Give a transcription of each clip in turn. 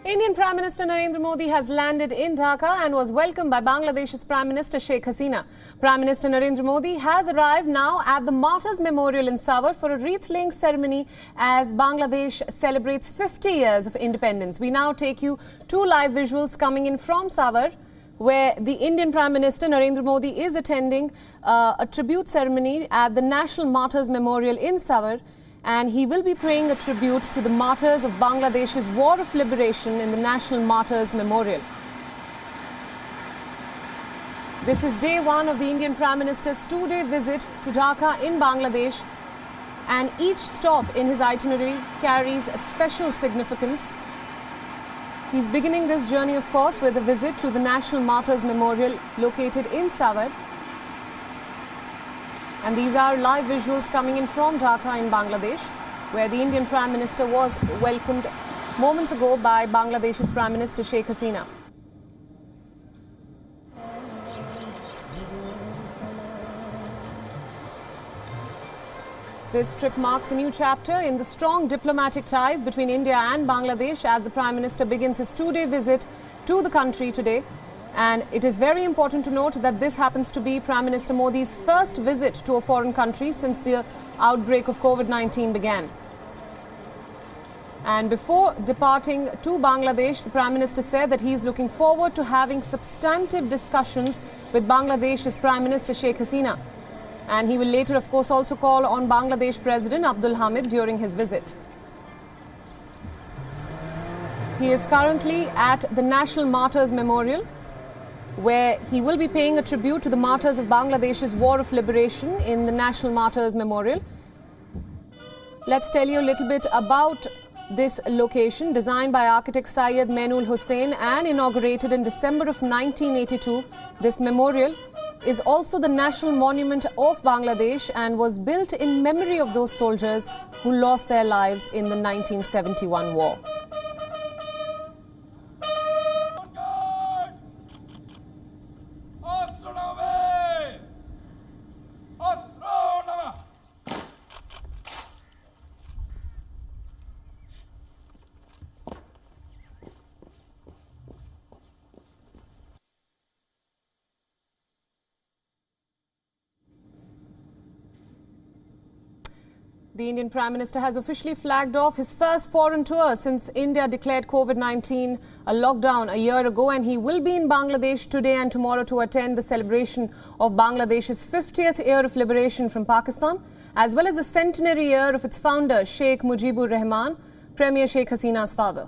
Indian Prime Minister Narendra Modi has landed in Dhaka and was welcomed by Bangladesh's Prime Minister Sheikh Hasina. Prime Minister Narendra Modi has arrived now at the Martyrs Memorial in Savur for a wreath-laying ceremony as Bangladesh celebrates 50 years of independence. We now take you to live visuals coming in from Savur, where the Indian Prime Minister Narendra Modi is attending a tribute ceremony at the National Martyrs Memorial in Savur, and he will be paying a tribute to the martyrs of Bangladesh's War of Liberation in the National Martyrs Memorial. This is day one of the Indian Prime Minister's two-day visit to Dhaka in Bangladesh, and each stop in his itinerary carries a special significance. He's beginning this journey, of course, with a visit to the National Martyrs Memorial located in Savur. And these are live visuals coming in from Dhaka in Bangladesh, where the Indian Prime Minister was welcomed moments ago by Bangladesh's Prime Minister Sheikh Hasina. This trip marks a new chapter in the strong diplomatic ties between India and Bangladesh as the Prime Minister begins his two-day visit to the country today. And it is very important to note that this happens to be Prime Minister Modi's first visit to a foreign country since the outbreak of COVID-19 began. And before departing to Bangladesh, the Prime Minister said that he is looking forward to having substantive discussions with Bangladesh's Prime Minister Sheikh Hasina. And he will later, of course, also call on Bangladesh President Abdul Hamid during his visit. He is currently at the National Martyrs Memorial, where he will be paying a tribute to the martyrs of Bangladesh's War of Liberation in the National Martyrs Memorial. Let's tell you a little bit about this location. Designed by architect Syed Mainul Hussain and inaugurated in December of 1982, this memorial is also the national monument of Bangladesh and was built in memory of those soldiers who lost their lives in the 1971 war. The Indian Prime Minister has officially flagged off his first foreign tour since India declared COVID-19 a lockdown a year ago, and he will be in Bangladesh today and tomorrow to attend the celebration of Bangladesh's 50th year of liberation from Pakistan, as well as the centenary year of its founder, Sheikh Mujibur Rahman, Premier Sheikh Hasina's father.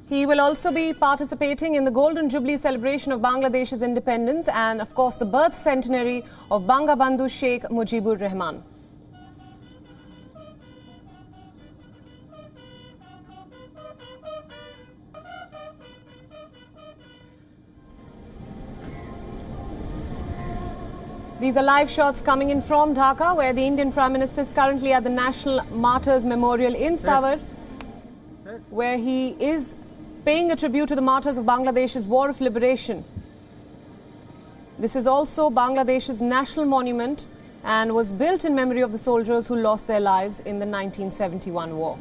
He will also be participating in the Golden Jubilee celebration of Bangladesh's independence and, of course, the birth centenary of Bangabandhu Sheikh Mujibur Rahman. These are live shots coming in from Dhaka, where the Indian Prime Minister is currently at the National Martyrs Memorial in Savur, where he is paying a tribute to the martyrs of Bangladesh's War of Liberation. This is also Bangladesh's national monument and was built in memory of the soldiers who lost their lives in the 1971 war.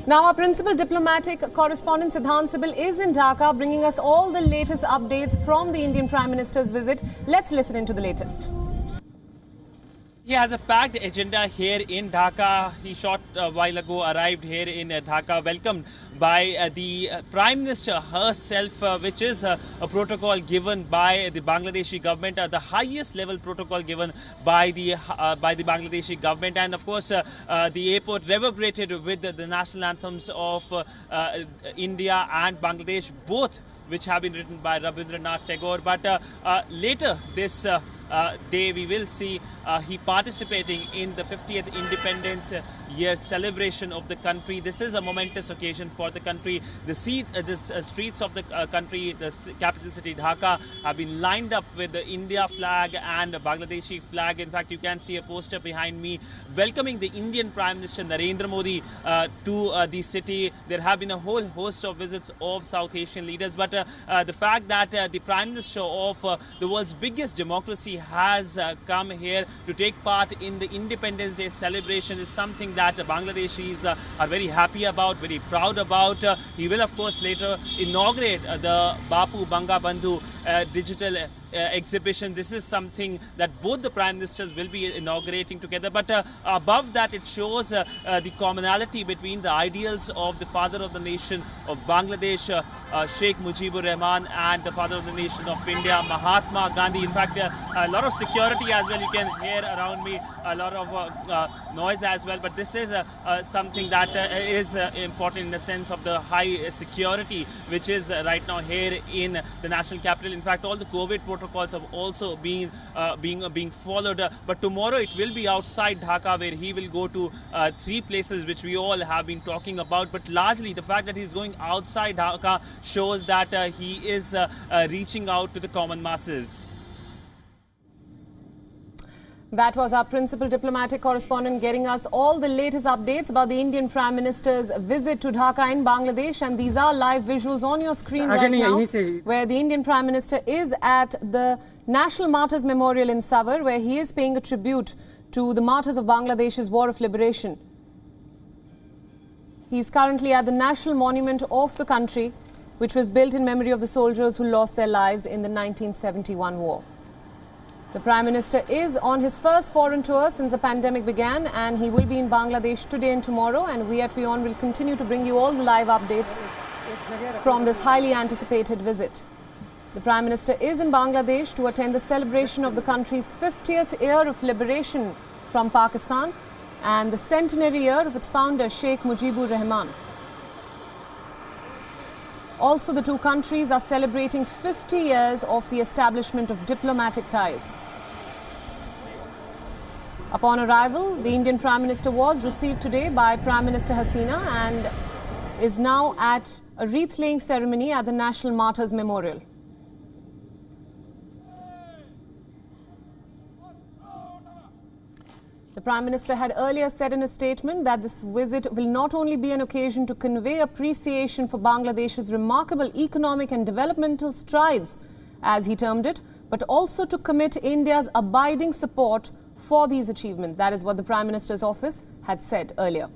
Now, our principal diplomatic correspondent Siddhant Sibil is in Dhaka, bringing us all the latest updates from the Indian Prime Minister's visit. Let's listen into the latest. He has a packed agenda here in Dhaka. He short while ago arrived here in Dhaka, welcomed by the Prime Minister herself, which is a protocol given by the Bangladeshi government, the highest level protocol given by the Bangladeshi government. And of course, the airport reverberated with the national anthems of India and Bangladesh, both which have been written by Rabindranath Tagore. But later this day we will see he participating in the 50th Independence Year celebration of the country. This is a momentous occasion for the country. The streets of the country, the capital city Dhaka, have been lined up with the India flag and the Bangladeshi flag. In fact, you can see a poster behind me welcoming the Indian Prime Minister Narendra Modi to the city. There have been a whole host of visits of South Asian leaders, but the fact that the Prime Minister of the world's biggest democracy has come here to take part in the Independence Day celebration is something that Bangladeshis are very happy about, very proud about. He will, of course, later inaugurate the Bapu Banga Bandhu digital exhibition. This is something that both the Prime Ministers will be inaugurating together. But above that, it shows the commonality between the ideals of the father of the nation of Bangladesh, Sheikh Mujibur Rahman, and the father of the nation of India, Mahatma Gandhi. In fact, a lot of security as well. You can hear around me a lot of noise as well. But this is something that is important in the sense of the high security which is right now here in the national capital. In fact, all the COVID protocols have also been being followed. But tomorrow it will be outside Dhaka, where he will go to three places which we all have been talking about. But largely the fact that he's going outside Dhaka shows that he is reaching out to the common masses. That was our principal diplomatic correspondent getting us all the latest updates about the Indian Prime Minister's visit to Dhaka in Bangladesh. And these are live visuals on your screen right now, where the Indian Prime Minister is at the National Martyrs Memorial in Savur, where he is paying a tribute to the martyrs of Bangladesh's War of Liberation. He is currently at the National Monument of the country, which was built in memory of the soldiers who lost their lives in the 1971 war. The Prime Minister is on his first foreign tour since the pandemic began, and he will be in Bangladesh today and tomorrow. And we at WION will continue to bring you all the live updates from this highly anticipated visit. The Prime Minister is in Bangladesh to attend the celebration of the country's 50th year of liberation from Pakistan and the centenary year of its founder, Sheikh Mujibur Rahman. Also, the two countries are celebrating 50 years of the establishment of diplomatic ties. Upon arrival, the Indian Prime Minister was received today by Prime Minister Hasina and is now at a wreath-laying ceremony at the National Martyrs Memorial. The Prime Minister had earlier said in a statement that this visit will not only be an occasion to convey appreciation for Bangladesh's remarkable economic and developmental strides, as he termed it, but also to commit India's abiding support for these achievements. That is what the Prime Minister's office had said earlier.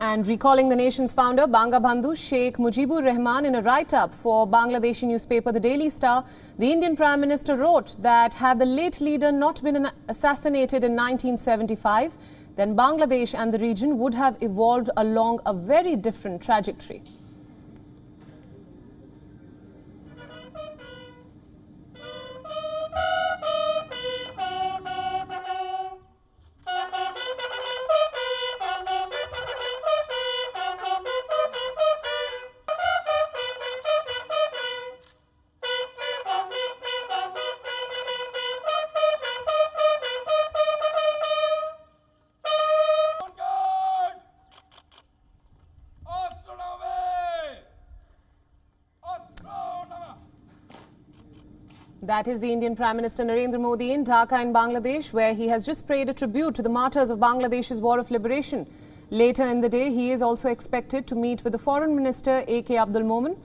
And recalling the nation's founder, Banga Bandhu Sheikh Mujibur Rahman, in a write-up for Bangladeshi newspaper The Daily Star, the Indian Prime Minister wrote that had the late leader not been assassinated in 1975, then Bangladesh and the region would have evolved along a very different trajectory. That is the Indian Prime Minister Narendra Modi in Dhaka in Bangladesh, where he has just paid a tribute to the martyrs of Bangladesh's War of Liberation. Later in the day, he is also expected to meet with the Foreign Minister A.K. Abdul Momen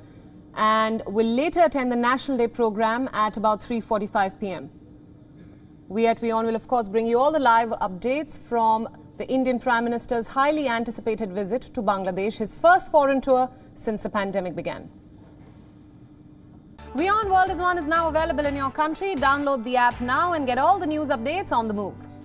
and will later attend the National Day program at about 3:45 p.m. We at WION will, of course, bring you all the live updates from the Indian Prime Minister's highly anticipated visit to Bangladesh, his first foreign tour since the pandemic began. WION World is now available in your country. Download the app now and get all the news updates on the move.